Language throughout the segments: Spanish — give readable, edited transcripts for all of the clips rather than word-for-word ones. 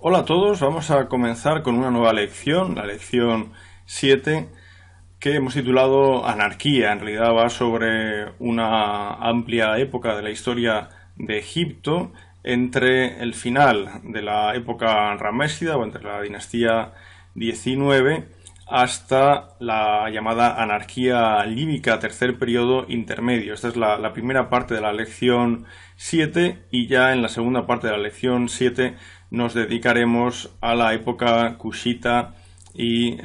Hola a todos, vamos a comenzar con una nueva lección, la lección 7, que hemos titulado Anarquía. En realidad va sobre una amplia época de la historia de Egipto, entre el final de la época ramésida o entre la dinastía 19 hasta la llamada anarquía líbica, tercer periodo intermedio. Esta es la primera parte de la lección 7 y ya en la segunda parte de la lección 7 nos dedicaremos a la época cushita y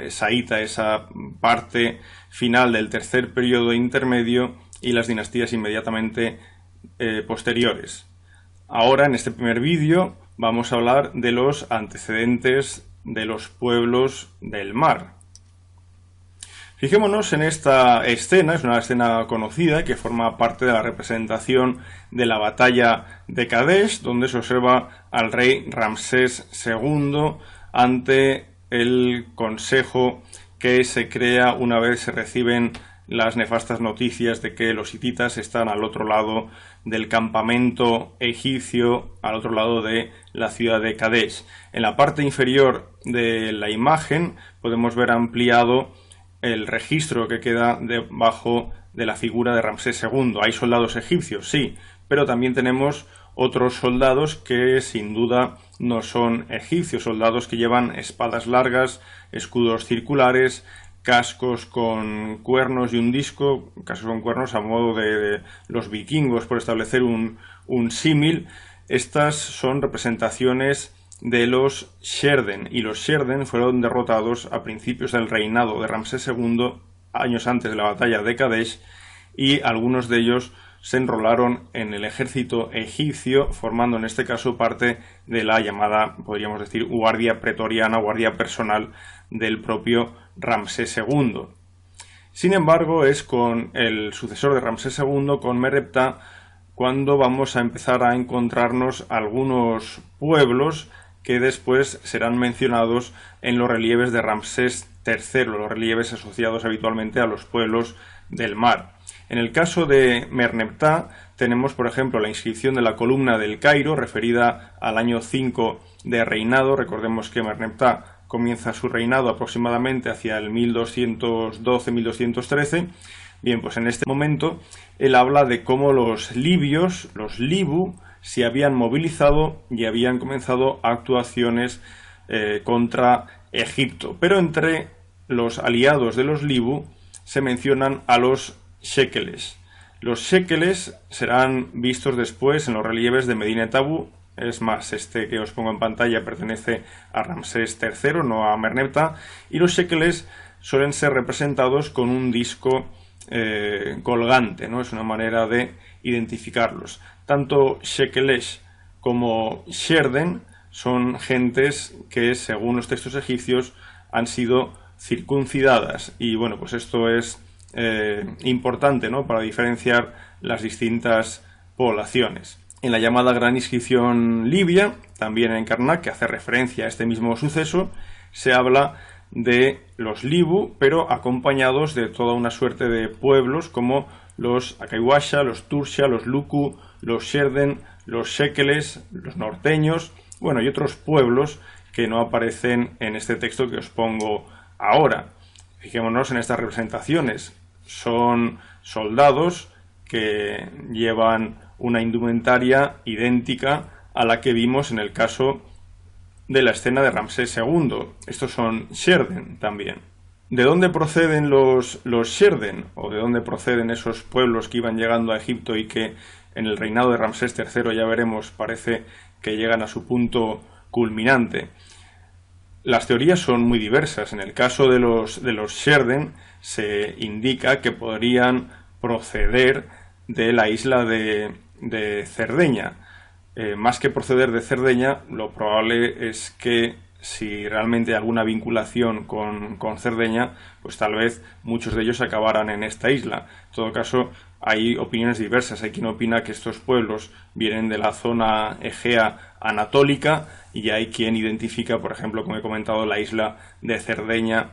saíta, esa parte final del tercer periodo intermedio y las dinastías inmediatamente posteriores. Ahora, en este primer vídeo, vamos a hablar de los antecedentes de los pueblos del mar. Fijémonos en esta escena, es una escena conocida que forma parte de la representación de la batalla de Kadesh, donde se observa al rey Ramsés II ante el consejo que se crea una vez se reciben las nefastas noticias de que los hititas están al otro lado del campamento egipcio, al otro lado de la ciudad de Kadesh. En la parte inferior de la imagen podemos ver ampliado el registro que queda debajo de la figura de Ramsés II. Hay soldados egipcios, sí, pero también tenemos otros soldados que sin duda no son egipcios, soldados que llevan espadas largas, escudos circulares, cascos con cuernos y un disco, cascos con cuernos a modo de los vikingos, por establecer un símil. Estas son representaciones de los Sherden, y los Sherden fueron derrotados a principios del reinado de Ramsés II, años antes de la batalla de Kadesh, y algunos de ellos se enrolaron en el ejército egipcio, formando en este caso parte de la llamada, podríamos decir, guardia pretoriana, guardia personal del propio Ramsés II. Sin embargo, es con el sucesor de Ramsés II, con Merneptah, cuando vamos a empezar a encontrarnos algunos pueblos que después serán mencionados en los relieves de Ramsés III, los relieves asociados habitualmente a los pueblos del mar. En el caso de Merneptah tenemos, por ejemplo, la inscripción de la columna del Cairo, referida al año 5 de reinado. Recordemos que Merneptah comienza su reinado aproximadamente hacia el 1212-1213. Bien, pues en este momento él habla de cómo los libios, los libu, se habían movilizado y habían comenzado actuaciones contra Egipto. Pero entre los aliados de los libu se mencionan a los shekeles. Los shekeles serán vistos después en los relieves de Medina Tabu. Es más, este que os pongo en pantalla pertenece a Ramsés III, no a Merneptah, y los shekeles suelen ser representados con un disco colgante, ¿no? Es una manera de identificarlos. Tanto Shekelesh como Sherden son gentes que, según los textos egipcios, han sido circuncidadas, y bueno, pues esto es importante, ¿no?, para diferenciar las distintas poblaciones. En la llamada Gran Inscripción Libia, también en Karnak, que hace referencia a este mismo suceso, se habla de los Libu, pero acompañados de toda una suerte de pueblos como los Akaiwasha, los Tursha, los Luku, los Sherden, los Shekeles, los norteños, bueno, y otros pueblos que no aparecen en este texto que os pongo ahora. Fijémonos en estas representaciones. Son soldados que llevan una indumentaria idéntica a la que vimos en el caso de la escena de Ramsés II. Estos son Sherden también. ¿De dónde proceden los Sherden? ¿O de dónde proceden esos pueblos que iban llegando a Egipto y que en el reinado de Ramsés III, ya veremos, parece que llegan a su punto culminante? Las teorías son muy diversas. En el caso de los Sherden se indica que podrían proceder de la isla de Cerdeña. Más que proceder de Cerdeña, lo probable es que si realmente hay alguna vinculación con Cerdeña, pues tal vez muchos de ellos acabaran en esta isla. En todo caso, hay opiniones diversas. Hay quien opina que estos pueblos vienen de la zona egea anatólica y hay quien identifica, por ejemplo, como he comentado, la isla de Cerdeña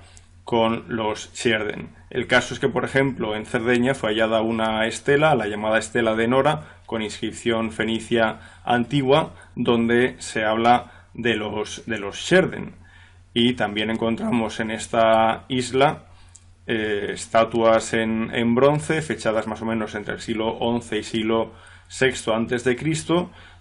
con los Sherden. El caso es que, por ejemplo, en Cerdeña fue hallada una estela, la llamada estela de Nora, con inscripción fenicia antigua, donde se habla de los Sherden. Y también encontramos en esta isla estatuas en bronce, fechadas más o menos entre el siglo XI y siglo VI a.C.,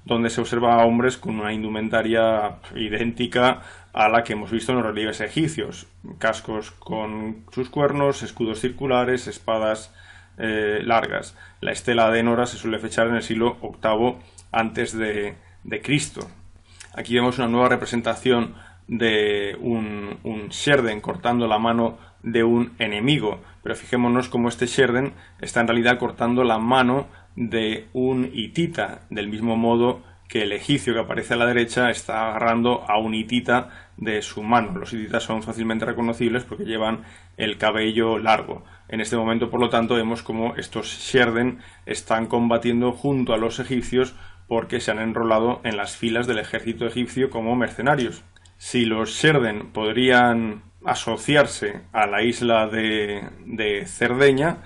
donde se observa a hombres con una indumentaria idéntica a la que hemos visto en los relieves egipcios: cascos con sus cuernos, escudos circulares, espadas largas. La estela de Enora se suele fechar en el siglo VIII a.C. Aquí vemos una nueva representación de un Sherden cortando la mano de un enemigo, pero fijémonos cómo este Sherden está en realidad cortando la mano de un hitita, del mismo modo que el egipcio que aparece a la derecha está agarrando a un hitita de su mano. Los hititas son fácilmente reconocibles porque llevan el cabello largo. En este momento, por lo tanto, vemos cómo estos Sherden están combatiendo junto a los egipcios porque se han enrolado en las filas del ejército egipcio como mercenarios. Si los Sherden podrían asociarse a la isla de Cerdeña,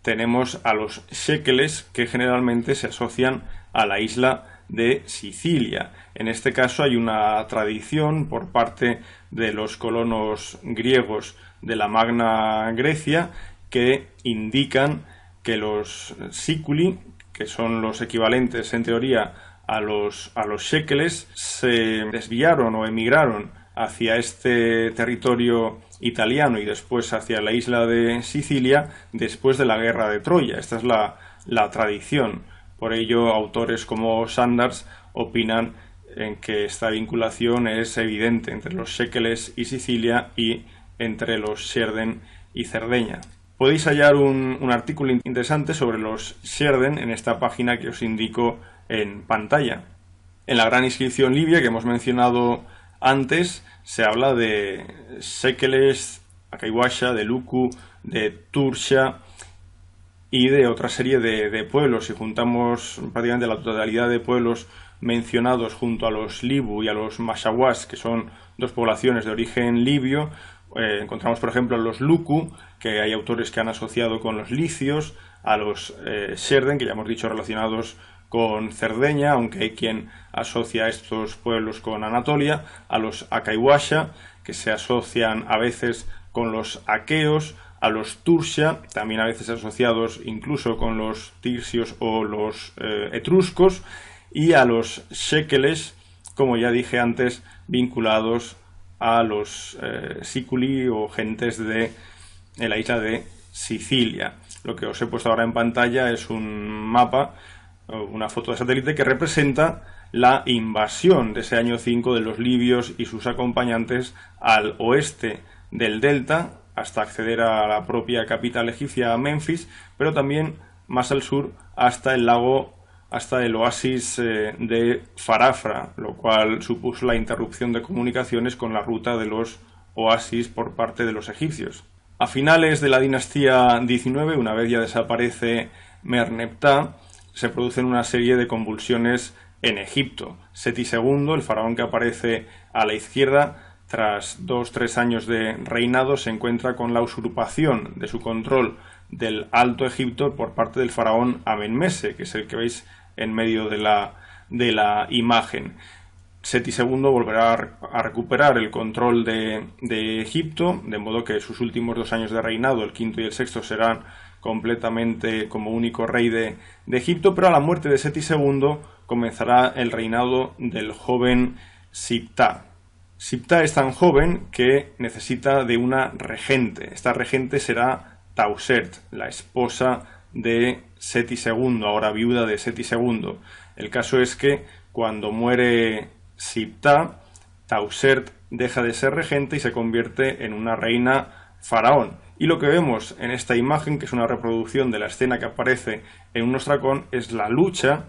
tenemos a los Shekeles, que generalmente se asocian a la isla de Sicilia. En este caso hay una tradición por parte de los colonos griegos de la Magna Grecia que indican que los Siculi, que son los equivalentes en teoría a los Shekeles, se desviaron o emigraron hacia este territorio italiano y después hacia la isla de Sicilia después de la guerra de Troya. Esta es la tradición. Por ello, autores como Sanders opinan en que esta vinculación es evidente entre los Shekeles y Sicilia y entre los Sherden y Cerdeña. Podéis hallar un artículo interesante sobre los Sherden en esta página que os indico en pantalla. En la gran inscripción libia que hemos mencionado antes se habla de Shekeles, Akaiwasha, de Luku, de Tursha y de otra serie de pueblos. Si juntamos prácticamente la totalidad de pueblos mencionados junto a los Libu y a los Mashawas, que son dos poblaciones de origen libio, encontramos por ejemplo los Luku, que hay autores que han asociado con los licios, a los Sherden, que ya hemos dicho relacionados con Cerdeña, aunque hay quien asocia a estos pueblos con Anatolia, a los Akaiwasha, que se asocian a veces con los aqueos, a los Tursha, también a veces asociados incluso con los tirsios o los etruscos, y a los Shekeles, como ya dije antes, vinculados a los Siculi o gentes de la isla de Sicilia. Lo que os he puesto ahora en pantalla es un mapa, una foto de satélite que representa la invasión de ese año 5 de los libios y sus acompañantes al oeste del delta hasta acceder a la propia capital egipcia, Menfis, pero también más al sur hasta el lago, hasta el oasis de Farafra, lo cual supuso la interrupción de comunicaciones con la ruta de los oasis por parte de los egipcios. A finales de la dinastía XIX, una vez ya desaparece Merneptah, se producen una serie de convulsiones en Egipto. Seti II, el faraón que aparece a la izquierda, tras 2-3 años de reinado, se encuentra con la usurpación de su control del Alto Egipto por parte del faraón Amenmese, que es el que veis en medio de la imagen. Seti II volverá a recuperar el control de Egipto, de modo que sus últimos 2 años de reinado, el quinto y el sexto, serán completamente como único rey de Egipto, pero a la muerte de Seti II comenzará el reinado del joven Siptah. Siptah es tan joven que necesita de una regente. Esta regente será Tausert, la esposa de Seti II, ahora viuda de Seti II. El caso es que cuando muere Siptah, Tausert deja de ser regente y se convierte en una reina faraón. Y lo que vemos en esta imagen, que es una reproducción de la escena que aparece en un ostracón, es la lucha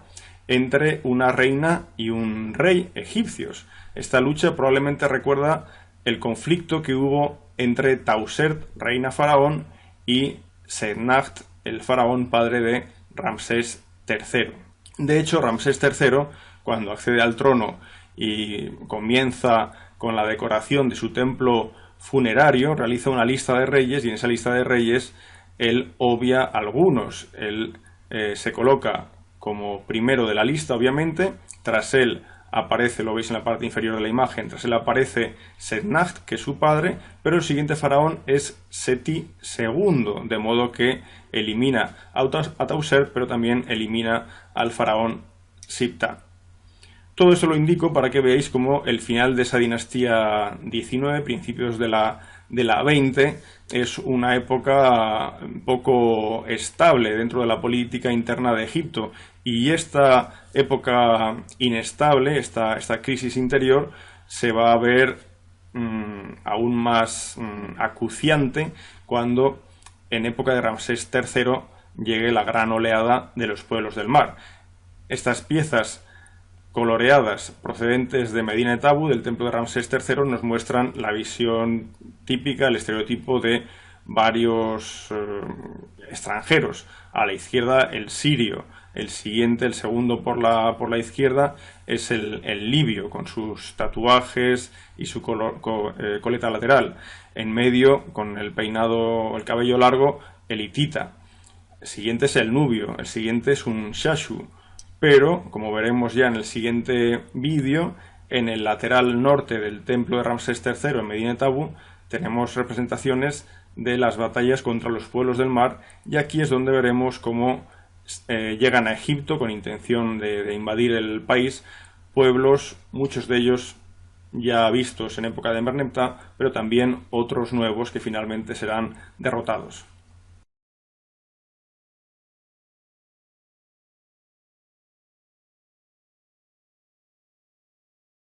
entre una reina y un rey egipcios. Esta lucha probablemente recuerda el conflicto que hubo entre Tausert, reina faraón, y Sennacht, el faraón padre de Ramsés III. De hecho, Ramsés III, cuando accede al trono y comienza con la decoración de su templo funerario, realiza una lista de reyes y en esa lista de reyes él obvia algunos. Él se coloca como primero de la lista, obviamente, tras él aparece, lo veis en la parte inferior de la imagen, tras él aparece Setnacht, que es su padre, pero el siguiente faraón es Seti II, de modo que elimina a Tauser, pero también elimina al faraón Siptah. Todo esto lo indico para que veáis cómo el final de esa dinastía 19, principios de la 20, es una época poco estable dentro de la política interna de Egipto. Y esta época inestable, esta crisis interior, se va a ver aún más acuciante cuando en época de Ramsés III llegue la gran oleada de los pueblos del mar. Estas piezas coloreadas procedentes de Medina Tabu, del templo de Ramsés III, nos muestran la visión típica, el estereotipo de varios extranjeros. A la izquierda el sirio, el siguiente, el segundo por la izquierda, es el libio, con sus tatuajes y su coleta lateral. En medio, con el peinado, el cabello largo, el hitita. El siguiente es el nubio, el siguiente es un shashu. Pero, como veremos ya en el siguiente vídeo, en el lateral norte del templo de Ramsés III en Medina Tabu tenemos representaciones de las batallas contra los pueblos del mar, y aquí es donde veremos cómo llegan a Egipto con intención de invadir el país pueblos, muchos de ellos ya vistos en época de Merneptah, pero también otros nuevos que finalmente serán derrotados.